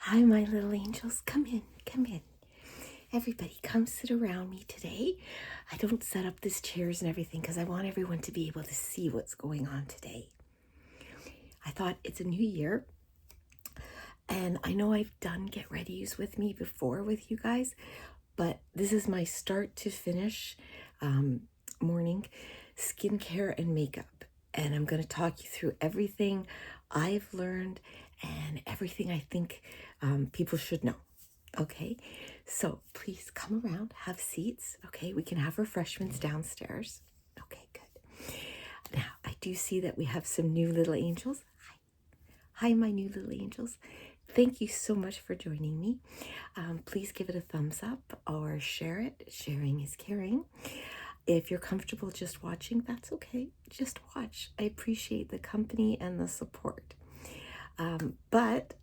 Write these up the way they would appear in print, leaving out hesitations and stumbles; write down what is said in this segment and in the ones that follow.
Hi, my little angels. Come in, come in. Everybody, come sit around me today. I don't set up these chairs and everything because I want everyone to be able to see what's going on today. I thought it's a new year, and I know I've done get readies with me before with you guys, but this is my start to finish morning skincare and makeup, and I'm going to talk you through everything I've learned and everything I think people should know. Okay, so please come around, have seats. Okay, we can have refreshments downstairs. Okay, good. Now, I do see that we have some new little angels. Hi, my new little angels. Thank you so much for joining me. Please give it a thumbs up or share it. Sharing is caring. If you're comfortable just watching, that's okay. Just watch. I appreciate the company and the support. But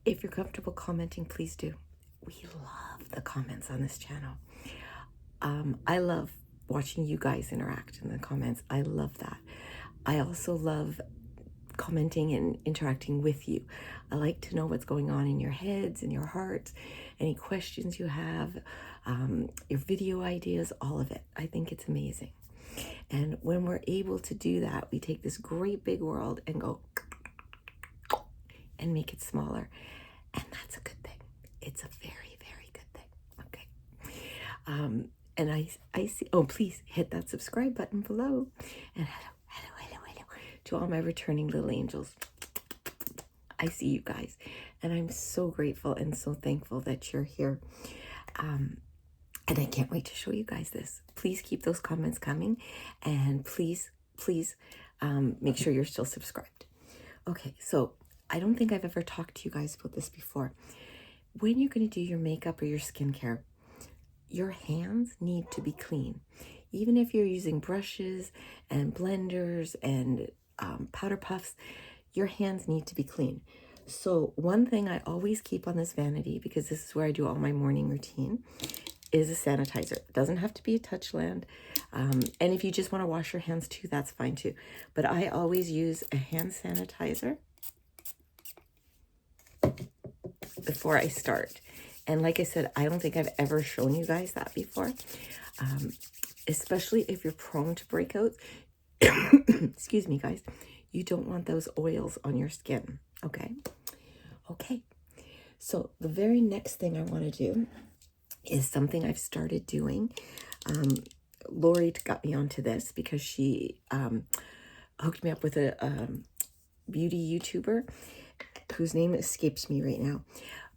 if you're comfortable commenting, please do. We love the comments on this channel. I love watching you guys interact in the comments. I love that. I also love commenting and interacting with you. I like to know what's going on in your heads, in your hearts, any questions you have, your video ideas, all of it. I think it's amazing. And when we're able to do that, we take this great big world and go and make it smaller. And that's a good thing. It's a very, very good thing. Okay. And I see, oh, please hit that subscribe button below. And hello to all my returning little angels. I see you guys. And I'm so grateful and so thankful that you're here. And I can't wait to show you guys this. Please keep those comments coming. And please make sure you're still subscribed. Okay, so I don't think I've ever talked to you guys about this before. When you're going to do your makeup or your skincare, your hands need to be clean. Even if you're using brushes and blenders and powder puffs, your hands need to be clean. So one thing I always keep on this vanity, because this is where I do all my morning routine, is a sanitizer. It doesn't have to be a Touchland. And if you just want to wash your hands too, that's fine too. But I always use a hand sanitizer before I start. And like I said, I don't think I've ever shown you guys that before, especially if you're prone to breakouts. Excuse me, guys. You don't want those oils on your skin, okay? Okay. So the very next thing I want to do is something I've started doing. Lori got me onto this because she hooked me up with a beauty YouTuber whose name escapes me right now,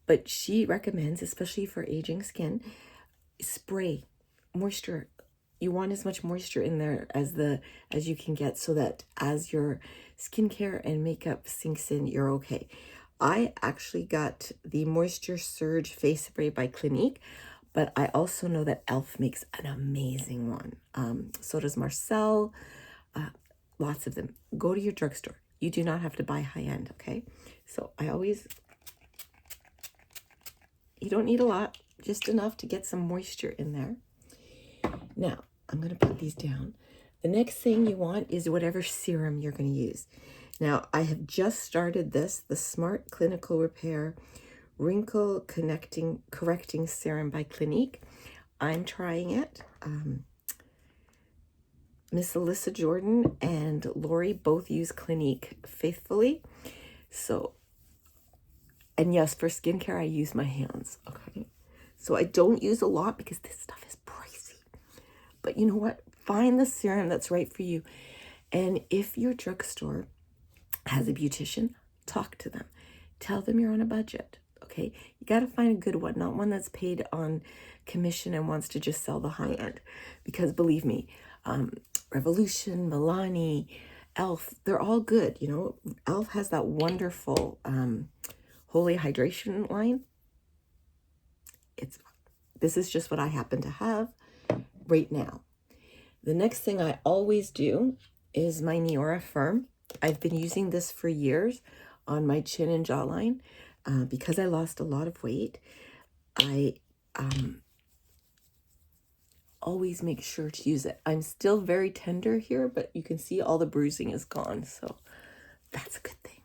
but she recommends, especially for aging skin, spray moisture. You want as much moisture in there as you can get, so that as your skincare and makeup sinks in, you're okay. I actually got the Moisture Surge face spray by Clinique, but I also know that e.l.f. makes an amazing one. So does Marcel. Lots of them. Go to your drugstore. You do not have to buy high-end, okay? So I always, you don't need a lot, just enough to get some moisture in there. Now, I'm going to put these down. The next thing you want is whatever serum you're going to use. Now, I have just started this, the Smart Clinical Repair Wrinkle Correcting Serum by Clinique. I'm trying it. Miss Alyssa Jordan and Lori both use Clinique faithfully. So, and yes, for skincare, I use my hands, okay? So I don't use a lot because this stuff is pricey. But you know what? Find the serum that's right for you. And if your drugstore has a beautician, talk to them. Tell them you're on a budget, okay? You got to find a good one, not one that's paid on commission and wants to just sell the high end. Because believe me, Revolution, Milani, e.l.f., they're all good, you know. e.l.f. has that wonderful Holy Hydration line. This is just what I happen to have right now. The next thing I always do is my Neora Firm. I've been using this for years on my chin and jawline because I lost a lot of weight. I always make sure to use it. I'm still very tender here, but you can see all the bruising is gone, so that's a good thing.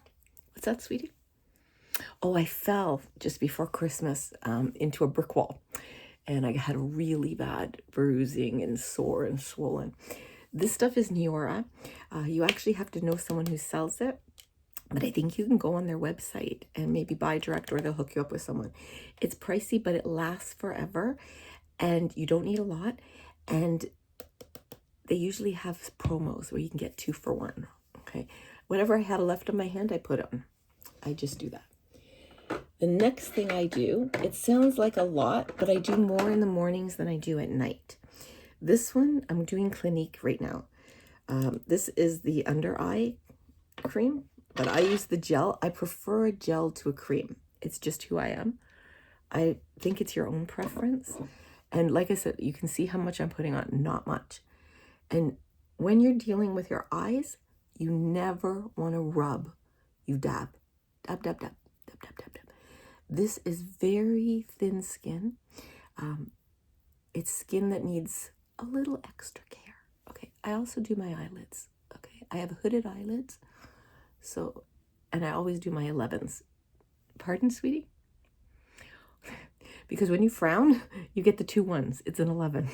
What's that, sweetie? Oh, I fell just before Christmas into a brick wall, and I had a really bad bruising and sore and swollen. This stuff is Neora. You actually have to know someone who sells it, but I think you can go on their website and maybe buy direct, or they'll hook you up with someone. It's pricey, but it lasts forever, and you don't need a lot. And they usually have promos where you can get 2 for 1. Okay, whatever I had left on my hand, I put on. I just do that. The next thing I do, it sounds like a lot, but I do more in the mornings than I do at night. This one, I'm doing Clinique right now. This is the under eye cream, but I use the gel. I prefer a gel to a cream. It's just who I am. I think it's your own preference. And like I said, you can see how much I'm putting on, not much. And when you're dealing with your eyes, you never want to rub. You dab, dab, dab, dab, dab, dab, dab, dab. This is very thin skin. It's skin that needs a little extra care. Okay, I also do my eyelids. Okay, I have hooded eyelids. So, and I always do my 11s. Pardon, sweetie? Because when you frown, you get the 2 1s. It's an 11.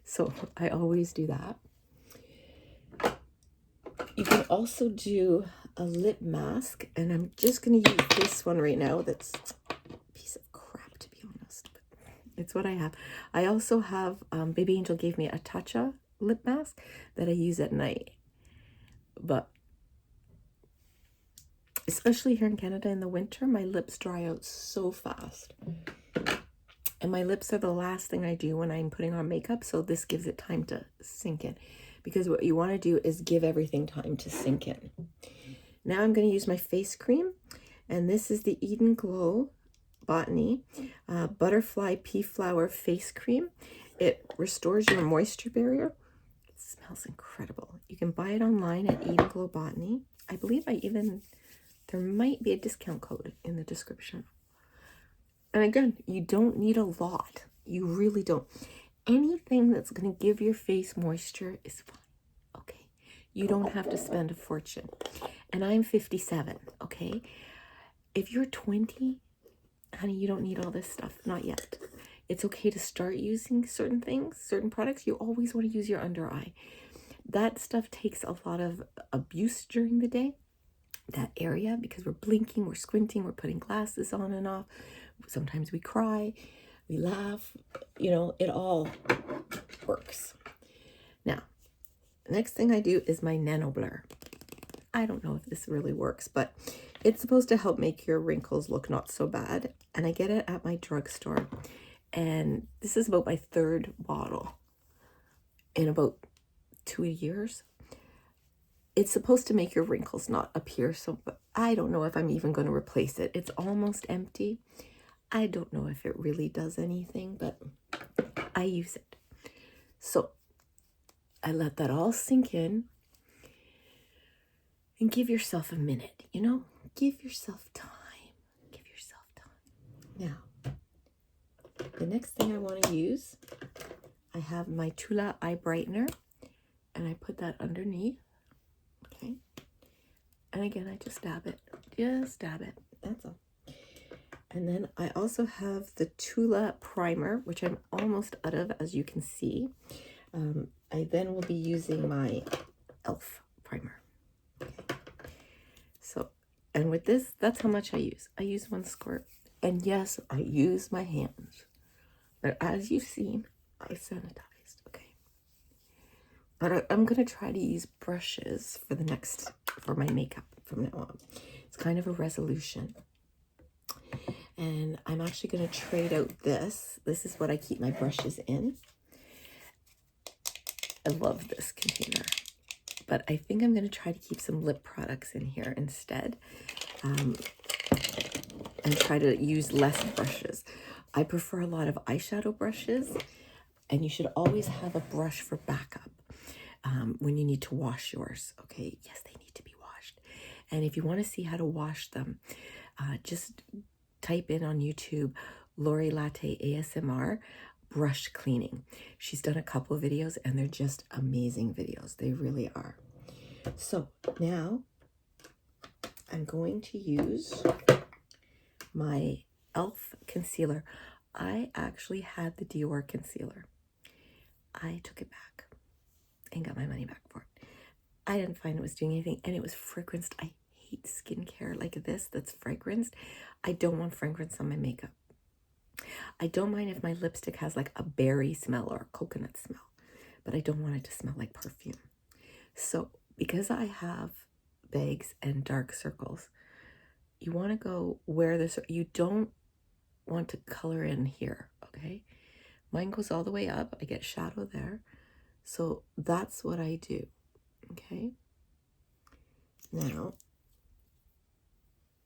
So I always do that. You can also do a lip mask, and I'm just going to use this one right now. That's a piece of crap, to be honest, but it's what I have. I also have, Baby Angel gave me a Tatcha lip mask that I use at night. But especially here in Canada in the winter, my lips dry out so fast. And my lips are the last thing I do when I'm putting on makeup, so this gives it time to sink in. Because what you want to do is give everything time to sink in. Now I'm going to use my face cream, and this is the Eden Glow Botany Butterfly Pea Flower Face Cream. It restores your moisture barrier. It smells incredible. You can buy it online at Eden Glow Botany. I believe there might be a discount code in the description. And again, you don't need a lot. You really don't. Anything that's going to give your face moisture is fine. Okay? You don't have to spend a fortune. And I'm 57, okay? If you're 20, honey, you don't need all this stuff. Not yet. It's okay to start using certain things, certain products. You always want to use your under eye. That stuff takes a lot of abuse during the day, that area, because we're blinking, we're squinting, we're putting glasses on and off. Sometimes we cry, we laugh, you know, it all works. Now, next thing I do is my Nano Blur. I don't know if this really works, but it's supposed to help make your wrinkles look not so bad. And I get it at my drugstore. And this is about my 3rd bottle in about 2 years. It's supposed to make your wrinkles not appear so, but I don't know if I'm even going to replace it. It's almost empty. I don't know if it really does anything, but I use it. So I let that all sink in. And give yourself a minute, you know? Give yourself time. Give yourself time. Now, the next thing I want to use, I have my Tula Eye Brightener. And I put that underneath. Okay? And again, I just dab it. Just dab it. That's all. And then I also have the Tula Primer, which I'm almost out of, as you can see. I then will be using my e.l.f. primer. Okay. So, and with this, that's how much I use. I use 1 squirt. And yes, I use my hands. But as you've seen, I sanitized, okay? But I'm going to try to use brushes for my makeup from now on. It's kind of a resolution. And I'm actually going to trade out this. This is what I keep my brushes in. I love this container. But I think I'm going to try to keep some lip products in here instead. And try to use less brushes. I prefer a lot of eyeshadow brushes. And you should always have a brush for backup when you need to wash yours. Okay, yes, they need to be washed. And if you want to see how to wash them, just type in on YouTube, Lori Latte ASMR brush cleaning. She's done a couple of videos and they're just amazing videos. They really are. So now I'm going to use my e.l.f. concealer. I actually had the Dior concealer. I took it back and got my money back for it. I didn't find it was doing anything, and it was fragranced. I hate skincare like this that's fragranced. I don't want fragrance on my makeup. I don't mind if my lipstick has like a berry smell or a coconut smell, but I don't want it to smell like perfume. So because I have bags and dark circles, you want to go where this, you don't want to color in here, okay? Mine goes all the way up. I get shadow there. So that's what I do, okay? Now,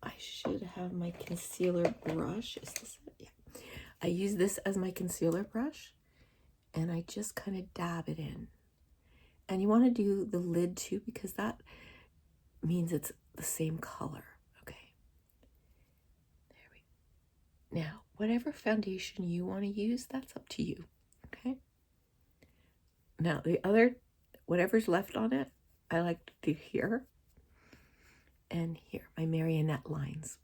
I should have my concealer brush. Is this it? Yeah. I use this as my concealer brush, and I just kind of dab it in. And you want to do the lid too, because that means it's the same color, okay? There we go. Now, whatever foundation you want to use, that's up to you, okay? Now, the other, whatever's left on it, I like to do here and here, my marionette lines.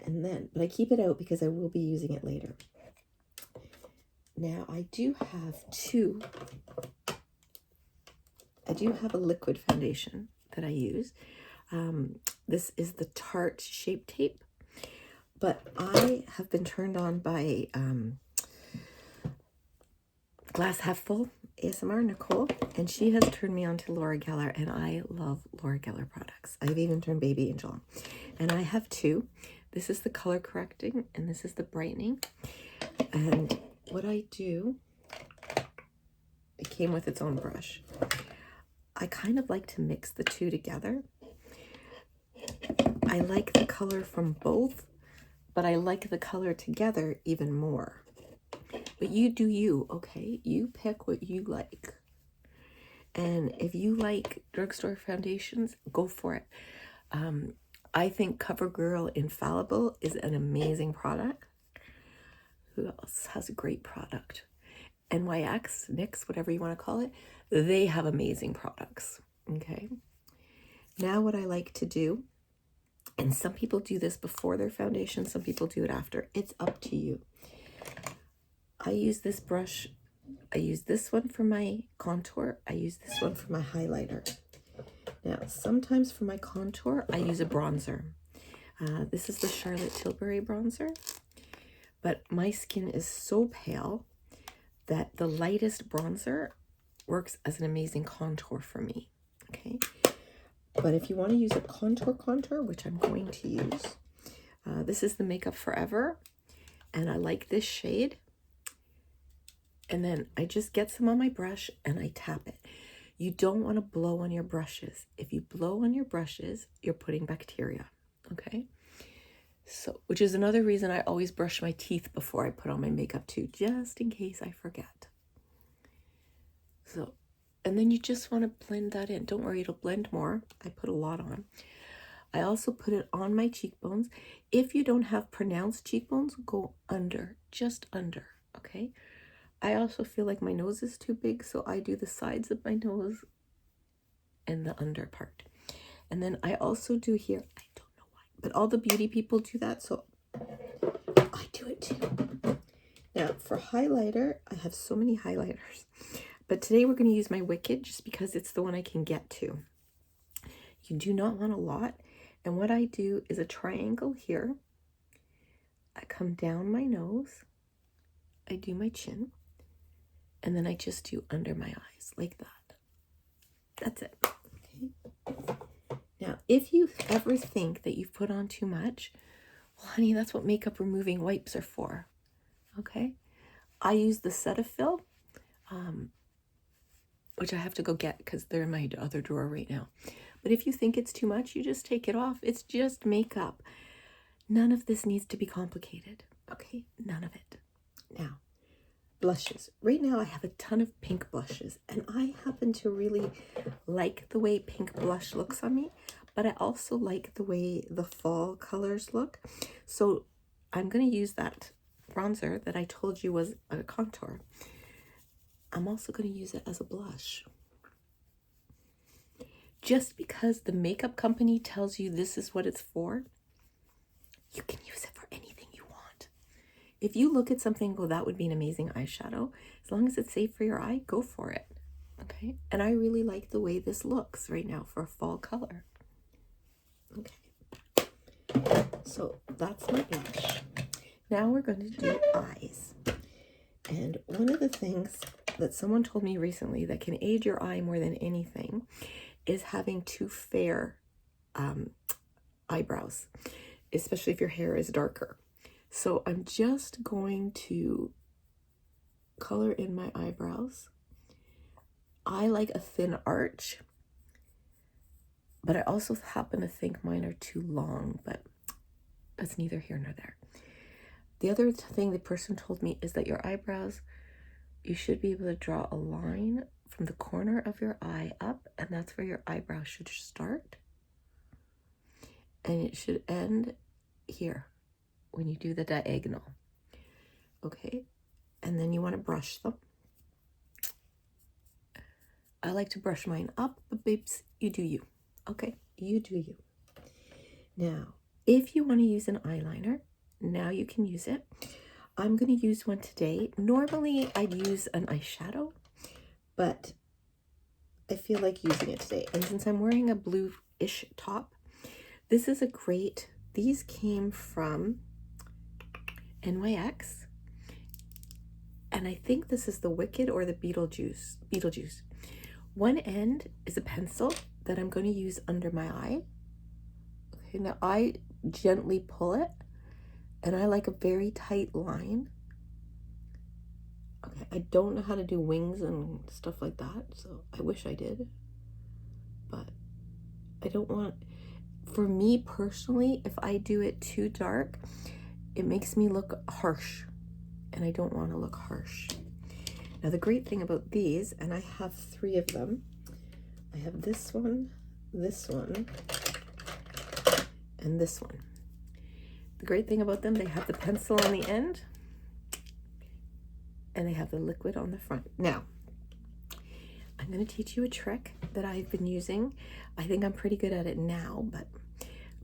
And then, but I keep it out because I will be using it later. Now, I do have a liquid foundation that I use. This is the Tarte Shape Tape, but I have been turned on by Glass Half Full ASMR, Nicole, and she has turned me on to Laura Geller, and I love Laura Geller products. I've even turned Baby Angel on, and I have two. This is the color correcting, and this is the brightening. And what I do, it came with its own brush. I kind of like to mix the two together. I like the color from both, but I like the color together even more. But you do you, okay? You pick what you like. And if you like drugstore foundations, go for it. I think CoverGirl Infallible is an amazing product. Who else has a great product? NYX, NYX, whatever you want to call it, they have amazing products, okay? Now what I like to do, and some people do this before their foundation, some people do it after. It's up to you. I use this brush. I use this one for my contour. I use this one for my highlighter. Now, sometimes for my contour, I use a bronzer. This is the Charlotte Tilbury bronzer, but my skin is so pale that the lightest bronzer works as an amazing contour for me, okay? But if you want to use a contour, which I'm going to use, this is the Makeup Forever, and I like this shade. And then I just get some on my brush and I tap it. You don't want to blow on your brushes. If you blow on your brushes, you're putting bacteria, okay? So, which is another reason I always brush my teeth before I put on my makeup too, just in case I forget. So, and then you just want to blend that in. Don't worry, it'll blend more. I put a lot on. I also put it on my cheekbones. If you don't have pronounced cheekbones, go under, just under, okay? I also feel like my nose is too big, so I do the sides of my nose and the under part. And then I also do here, I don't know why, but all the beauty people do that, so I do it too. Now, for highlighter, I have so many highlighters, but today we're going to use my Wicked just because it's the one I can get to. You do not want a lot, and what I do is a triangle here. I come down my nose, I do my chin, and then I just do under my eyes like that. That's it. Okay. Now, if you ever think that you've put on too much, well, honey, that's what makeup removing wipes are for. Okay. I use the Cetaphil, which I have to go get because they're in my other drawer right now. But if you think it's too much, you just take it off. It's just makeup. None of this needs to be complicated. Okay. None of it. Now, blushes. Right now I have a ton of pink blushes, and I happen to really like the way pink blush looks on me, but I also like the way the fall colors look. So I'm going to use that bronzer that I told you was a contour. I'm also going to use it as a blush. Just because the makeup company tells you this is what it's for, you can use it for anything you want. If you look at something and go, that would be an amazing eyeshadow, as long as it's safe for your eye, go for it. Okay, and I really like the way this looks right now for a fall color. Okay, so that's my blush. Now we're going to do eyes. And one of the things that someone told me recently that can aid your eye more than anything is having too fair eyebrows, especially if your hair is darker. So I'm just going to color in my eyebrows. I like a thin arch, but I also happen to think mine are too long, but that's neither here nor there. The other thing the person told me is that your eyebrows, you should be able to draw a line from the corner of your eye up, and that's where your eyebrow should start. And it should end here when you do the diagonal. Okay, and then you want to brush them. I like to brush mine up, but babes, you do you. Okay, you do you. Now, if you want to use an eyeliner, now you can use it. I'm going to use one today. Normally, I'd use an eyeshadow, but I feel like using it today. And since I'm wearing a blue-ish top, this is a great, these came from NYX, and I think this is the Wicked or the Beetlejuice. One end is a pencil that I'm going to use under my eye. Okay, now I gently pull it, and I like a very tight line. Okay, I don't know how to do wings and stuff like that, so I wish I did. But I don't want, for me personally, if I do it too dark, it makes me look harsh, and I don't want to look harsh. Now the great thing about these, and I have 3 of them, I have this one, and this one. The great thing about them, they have the pencil on the end, and they have the liquid on the front. Now, I'm going to teach you a trick that I've been using. I think I'm pretty good at it now, but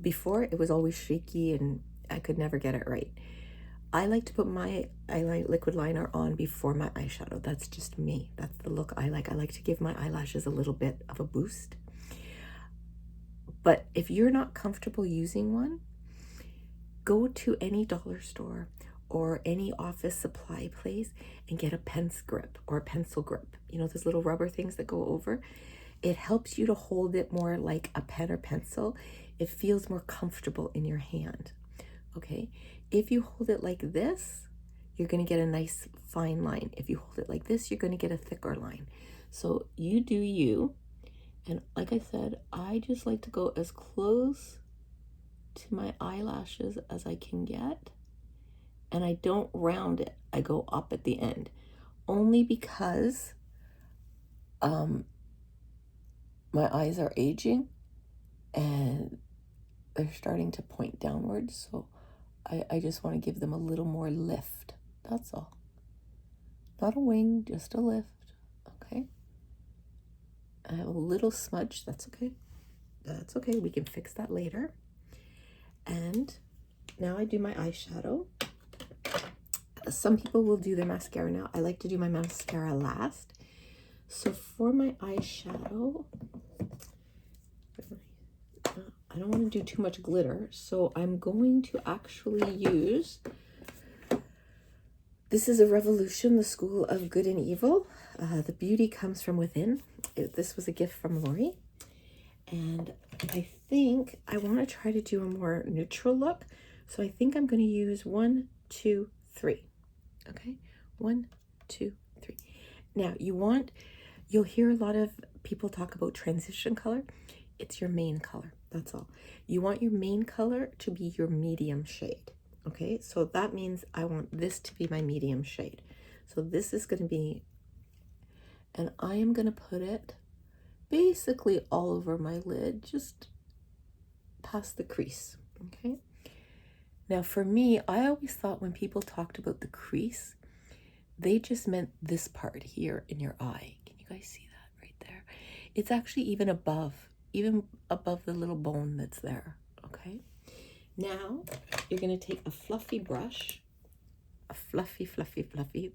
before it was always shaky and I could never get it right. I like to put my liquid liner on before my eyeshadow. That's just me. That's the look I like. I like to give my eyelashes a little bit of a boost. But if you're not comfortable using one, go to any dollar store or any office supply place and get a pen grip or a pencil grip. You know, those little rubber things that go over. It helps you to hold it more like a pen or pencil. It feels more comfortable in your hand. Okay, if you hold it like this, you're going to get a nice fine line. If you hold it like this, you're going to get a thicker line. So you do you. And like I said, I just like to go as close to my eyelashes as I can get. And I don't round it. I go up at the end. Only because my eyes are aging and they're starting to point downwards. So I just want to give them a little more lift. That's all. Not a wing, just a lift. Okay. I have a little smudge. That's okay. That's okay. We can fix that later. And now I do my eyeshadow. Some people will do their mascara now. I like to do my mascara last. So for my eyeshadow, I don't want to do too much glitter, so I'm going to actually use, this is a Revolution, the School of Good and Evil. The beauty comes from within. This was a gift from Lori. And I think I want to try to do a more neutral look. So I think I'm going to use 1, 2, 3. Okay, 1, 2, 3. Now you'll hear a lot of people talk about transition color. It's your main color. That's all. You want your main color to be your medium shade. Okay, so that means I want this to be my medium shade. So this is going to be, and I am going to put it basically all over my lid, just past the crease. Okay. Now for me, I always thought when people talked about the crease, they just meant this part here in your eye. Can you guys see that right there? It's actually even above the little bone that's there. Okay. Now you're going to take a fluffy brush, a fluffy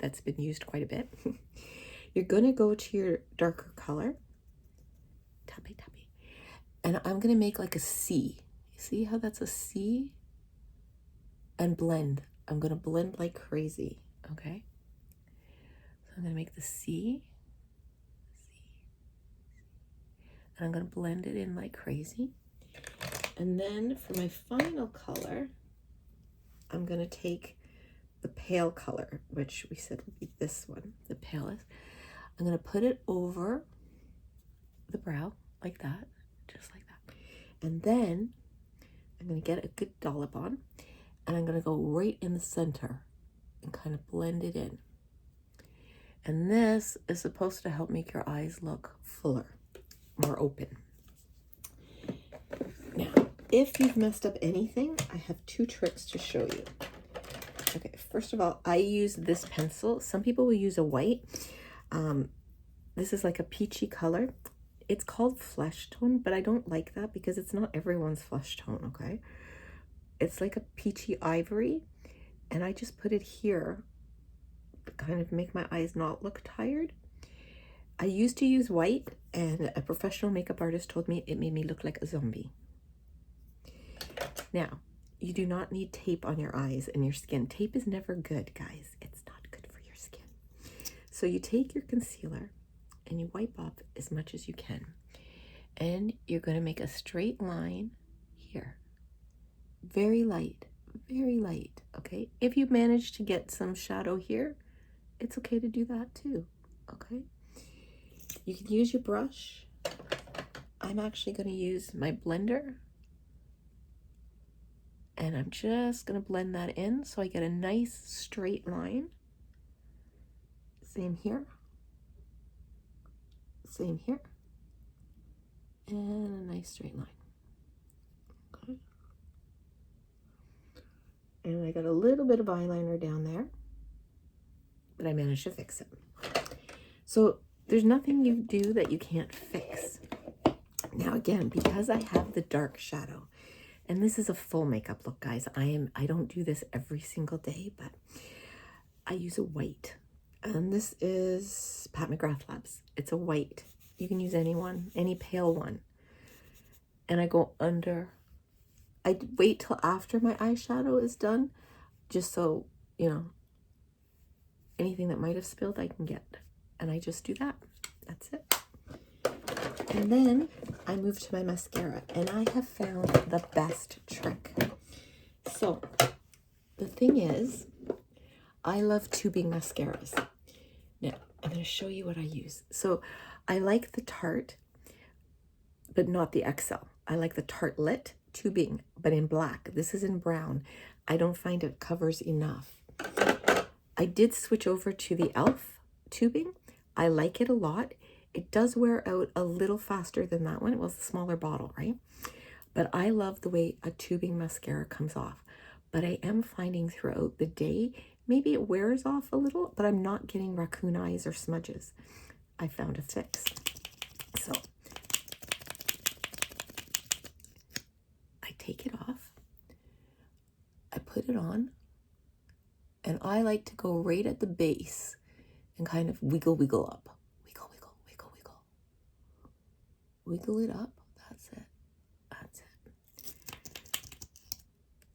that's been used quite a bit. You're going to go to your darker color, tappy, and I'm going to make like a C. You see how that's a C? And blend. I'm going to blend like crazy, okay? So I'm going to make the C, and I'm going to blend it in like crazy. And then for my final color, I'm going to take the pale color, which we said would be this one, the palest. I'm going to put it over the brow like that, just like that. And then I'm going to get a good dollop on, and I'm going to go right in the center and kind of blend it in. And this is supposed to help make your eyes look fuller, more open. Now, if you've messed up anything, I have 2 tricks to show you. Okay, first of all, I use this pencil. Some people will use a white. This is like a peachy color. It's called flesh tone, but I don't like that because it's not everyone's flesh tone, okay? It's like a peachy ivory, and I just put it here to kind of make my eyes not look tired. I used to use white, and a professional makeup artist told me it made me look like a zombie. Now, you do not need tape on your eyes and your skin. Tape is never good, guys. It's not good for your skin. So you take your concealer and you wipe off as much as you can. And you're going to make a straight line here. Very light, okay? If you manage to get some shadow here, it's okay to do that too, okay? You can use your brush. I'm actually going to use my blender. And I'm just going to blend that in so I get a nice straight line. Same here. Same here. And a nice straight line. Okay. And I got a little bit of eyeliner down there, but I managed to fix it. So there's nothing you do that you can't fix. Now again, because I have the dark shadow, and this is a full makeup look, guys. I don't do this every single day, but I use a white. And this is Pat McGrath Labs. It's a white. You can use any one, any pale one. And I go under. I wait till after my eyeshadow is done, just so, you know, anything that might have spilled I can get. And I just do that. That's it. And then I move to my mascara, and I have found the best trick. So the thing is, I love tubing mascaras. Now, I'm going to show you what I use. So I like the Tarte, but not the XL. I like the Tartelette tubing, but in black. This is in brown. I don't find it covers enough. I did switch over to the e.l.f. tubing. I like it a lot. It does wear out a little faster than that one. It was a smaller bottle, right? But I love the way a tubing mascara comes off. But I am finding throughout the day, maybe it wears off a little, but I'm not getting raccoon eyes or smudges. I found a fix. So I take it off, I put it on, and I like to go right at the base and kind of wiggle up. Wiggle it up. That's it. That's it.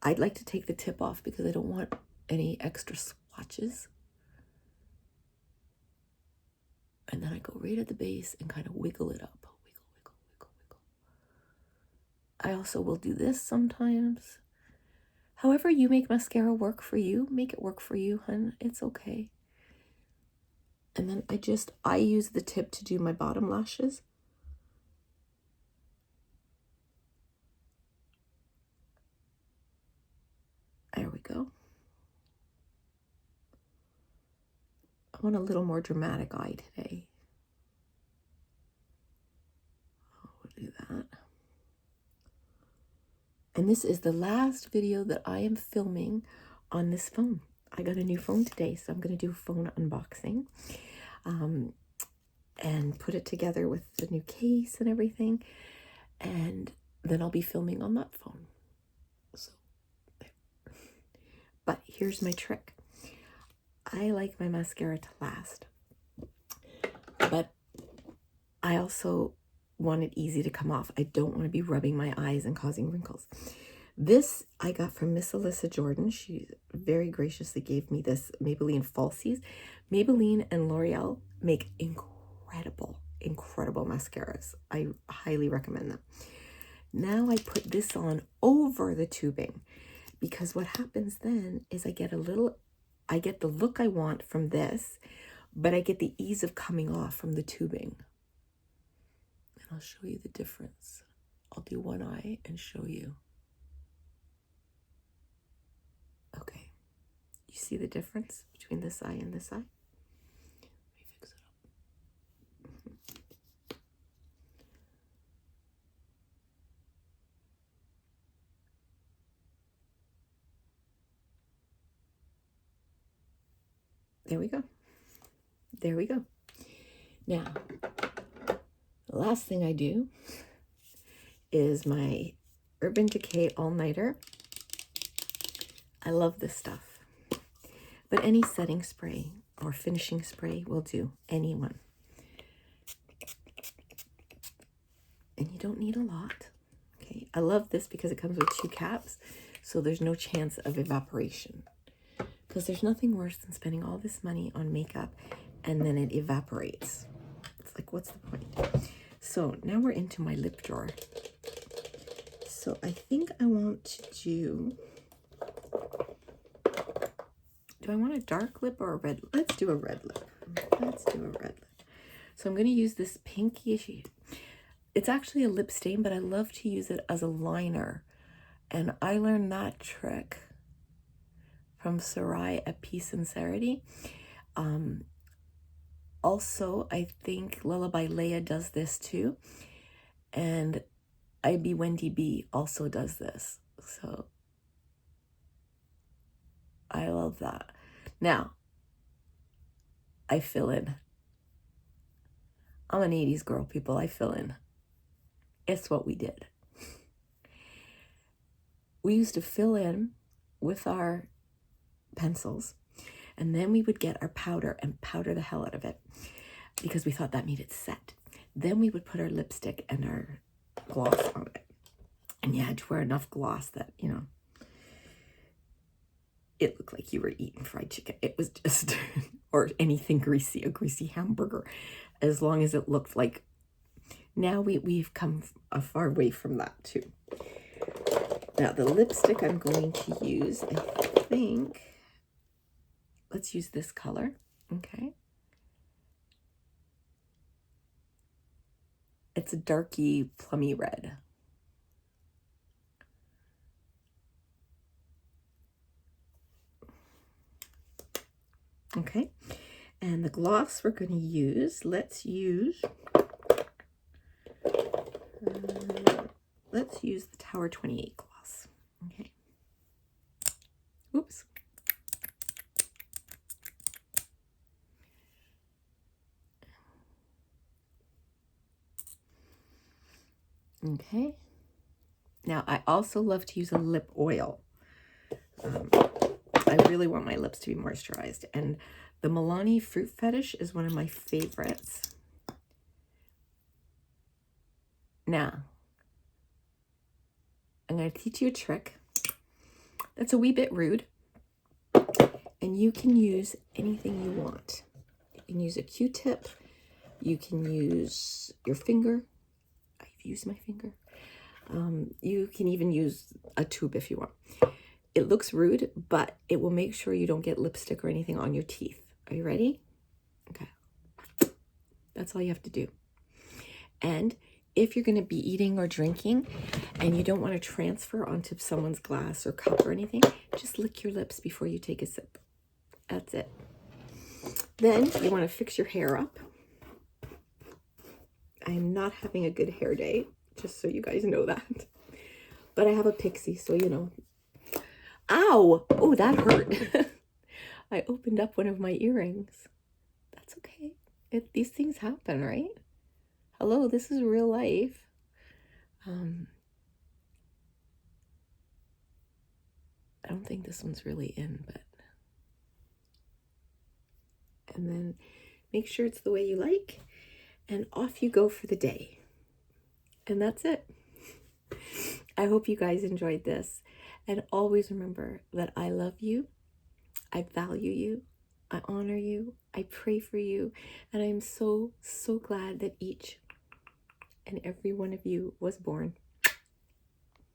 I'd like to take the tip off because I don't want any extra swatches. And then I go right at the base and kind of wiggle it up. Wiggle. I also will do this sometimes. However you make mascara work for you, make it work for you, hun. It's okay. And then I use the tip to do my bottom lashes. There we go. I want a little more dramatic eye today. We'll do that. And this is the last video that I am filming on this phone. I got a new phone today, so I'm going to do a phone unboxing and put it together with the new case and everything. And then I'll be filming on that phone. So here's my trick. I like my mascara to last, but I also want it easy to come off. I don't want to be rubbing my eyes and causing wrinkles. This I got from Miss Alyssa Jordan. She very graciously gave me this Maybelline Falsies. Maybelline and L'Oreal make incredible mascaras. I highly recommend them. Now I put this on over the tubing, because what happens then is I get the look I want from this, but I get the ease of coming off from the tubing. And I'll show you the difference. I'll do one eye and show you. Okay. You see the difference between this eye and this eye? Let me fix it up. There we go. There we go. Now, the last thing I do is my Urban Decay All-Nighter. I love this stuff. But any setting spray or finishing spray will do. Any one. And you don't need a lot. Okay. I love this because it comes with 2 caps, so there's no chance of evaporation. Because there's nothing worse than spending all this money on makeup and then it evaporates. It's like, what's the point? So now we're into my lip drawer. So I think I want to do I want a dark lip or a red? Let's do a red lip. Let's do a red lip. So I'm going to use this pinky. It's actually a lip stain, but I love to use it as a liner. And I learned that trick from Sarai at Peace Sincerity. Also, I think Lullaby Leia does this too. And IB Wendy B also does this. So I love that. Now, I fill in. I'm an 80s girl, people. I fill in. It's what we did. We used to fill in with our pencils, and then we would get our powder and powder the hell out of it because we thought that made it set. Then we would put our lipstick and our gloss on it. And you had to wear enough gloss that, you know, it looked like you were eating fried chicken. It was just, or anything greasy, a greasy hamburger, as long as it looked like. Now we've come a far way from that too. Now the lipstick I'm going to use, I think, let's use this color, okay? It's a darky, plummy red. Okay, and the gloss we're going to use, let's use the Tower 28 gloss. Okay. Oops. Okay. Now, I also love to use a lip oil. I really want my lips to be moisturized. And the Milani Fruit Fetish is one of my favorites. Now, I'm going to teach you a trick that's a wee bit rude. And you can use anything you want. You can use a Q-tip. You can use your finger. I've used my finger. You can even use a tube if you want. It looks rude, but it will make sure you don't get lipstick or anything on your teeth. Are you ready? Okay. That's all you have to do. And if you're going to be eating or drinking and you don't want to transfer onto someone's glass or cup or anything, just lick your lips before you take a sip. That's it. Then you want to fix your hair up. I'm not having a good hair day, just so you guys know that. But I have a pixie, so you know. Ow! Oh, that hurt. I opened up one of my earrings. That's okay. These things happen, right? Hello, this is real life. I don't think this one's really in, but and then make sure it's the way you like, and off you go for the day. And that's it. I hope you guys enjoyed this, and always remember that I love you, I value you, I honor you, I pray for you, and I'm so, so glad that each and every one of you was born.